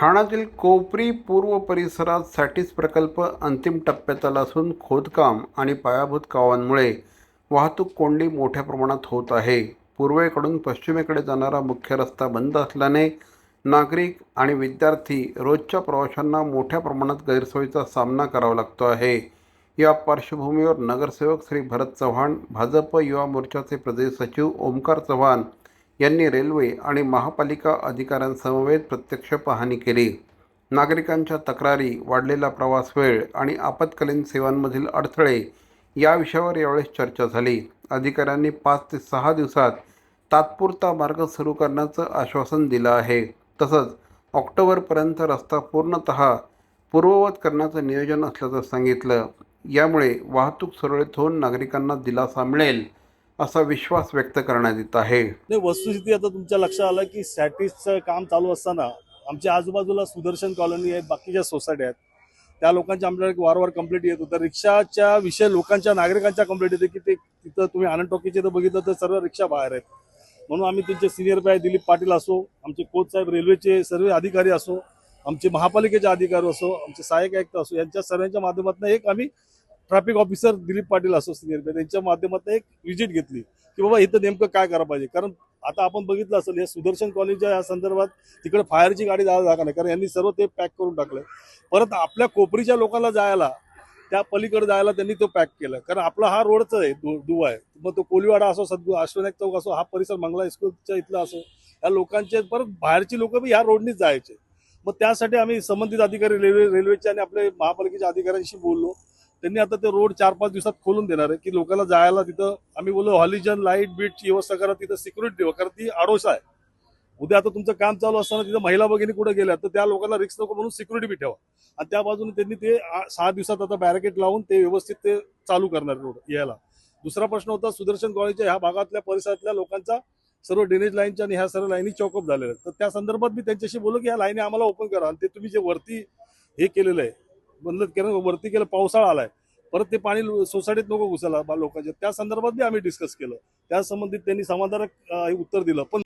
ठाण्यातील कोपरी पूर्व परिसरात सॅटिस प्रकल्प अंतिम टप्प्यात आला असून खोदकाम आणि पायाभूत कामांमुळे वाहतूक कोंडी मोठ्या प्रमाणात होत आहे. पूर्वेकडून पश्चिमेकडे जाणारा मुख्य रस्ता बंद असल्याने नागरिक आणि विद्यार्थी रोजच्या प्रवाशांना मोठ्या प्रमाणात गैरसोयीचा सामना करावा लागतो आहे. या पार्श्वभूमीवर नगरसेवक श्री भरत चव्हाण, भाजप युवा मोर्चाचे प्रदेश सचिव ओमकार चव्हाण यांनी रेल्वे आणि महापालिका अधिकाऱ्यांसमवेत प्रत्यक्ष पाहणी केली. नागरिकांच्या तक्रारी, वाढलेला प्रवास वेळ आणि आपत्कालीन सेवांमधील अडथळे या विषयावर यावेळी चर्चा झाली. अधिकाऱ्यांनी 5 ते 6 दिवसात तात्पुरता मार्ग सुरू करण्याचं आश्वासन दिलं आहे. तसंच ऑक्टोबरपर्यंत रस्ता पूर्णतः पूर्ववत करण्याचं नियोजन असल्याचं सांगितलं. यामुळे वाहतूक सुरळीत होऊन नागरिकांना दिलासा मिळेल असा विश्वास व्यक्त करण्यात येत आहे. नाही, वस्तुस्थिती आता तुमच्या लक्षात आलं की सॅटिसचं काम चालू असताना आमच्या आजूबाजूला सुदर्शन कॉलनी आहेत, बाकीच्या सोसायटी आहेत, त्या लोकांच्या आमच्याकडे वारंवार कंप्लेंट येत होत्या. रिक्षाच्या विषय लोकांच्या नागरिकांच्या कंप्लेंट येते की ते तिथं तुम्ही आनंद टॉकीचे तर बघितलं तर सर्व रिक्षा बाहेर आहेत. म्हणून आम्ही त्यांचे सिनियर पी दिलीप पाटील असो, आमचे कोच साहेब रेल्वेचे सर्व अधिकारी असो, आमचे महापालिकेचे अधिकारी असो, आमचे सहाय्यक आयुक्त असो, यांच्या सर्वांच्या माध्यमातून एक आम्ही ट्रॅफिक ऑफिसर दिलीप पाटील असो सिनियर पी त्यांच्या माध्यमातून एक व्हिजिट घेतली की बाबा इथं नेमकं काय करायला पाहिजे. कारण आता आपण बघितलं असेल या सुदर्शन कॉलेजच्या या संदर्भात तिकडे फायरची गाडी जायला जागा नाही, कारण यांनी सर्व ते पॅक करून टाकलं. परत आपल्या कोपरीच्या लोकांना जायला त्या पलीकडे जायला त्यांनी तो पॅक केलं, कारण आपला हा रोडचा आहे दुवा आहे. मग तो कोलीवाडा असो, अश्वनाथ चौक असो, हा परिसर मंगला स्कूलच्या इथला असो, या लोकांचे परत बाहेरची लोक बी ह्या रोडनीच जायचे. मग त्यासाठी आम्ही संबंधित अधिकारी रेल्वेचे आणि आपले महापालिकेच्या अधिकाऱ्यांशी बोललो. त्यांनी आता ते रोड 4-5 दिवसात खोलून देणार आहे की लोकांना जायला तिथं आम्ही बोललो हॉलिजन लाईट बीटची व्यवस्था करा, तिथं सिक्युरिटी ठेवा, कारण ती आडोसा आहे. उद्या आता तुमचं काम चालू असताना तिथं महिला भगिनी कुठे गेल्या तर त्या लोकांना रिस्क नको म्हणून सिक्युरिटी बी ठेवा. आणि त्या बाजूने त्यांनी ते 6 दिवसात आता बॅरिकेड लावून ते व्यवस्थित ते चालू करणार रोड यायला. दुसरा प्रश्न होता सुदर्शन कॉलेजच्या ह्या भागातल्या परिसरातल्या लोकांचा सर्व ड्रेनेज लाईनच्या आणि ह्या सर्व लाईनी चॉकअप झालेल्या आहेत. तर त्या संदर्भात मी त्यांच्याशी बोललो की ह्या लाईनी आम्हाला ओपन करा, आणि ते तुम्ही जे वरती हे केलेलं आहे बंद केलं, वरती केलं, पावसाळा आलाय, परत ते पाणी सोसायटीत नको घुसायला लोकांच्या, त्या संदर्भात बी आम्ही डिस्कस केलं. त्या संबंधित त्यांनी समाधानकारक उत्तर दिलं. पण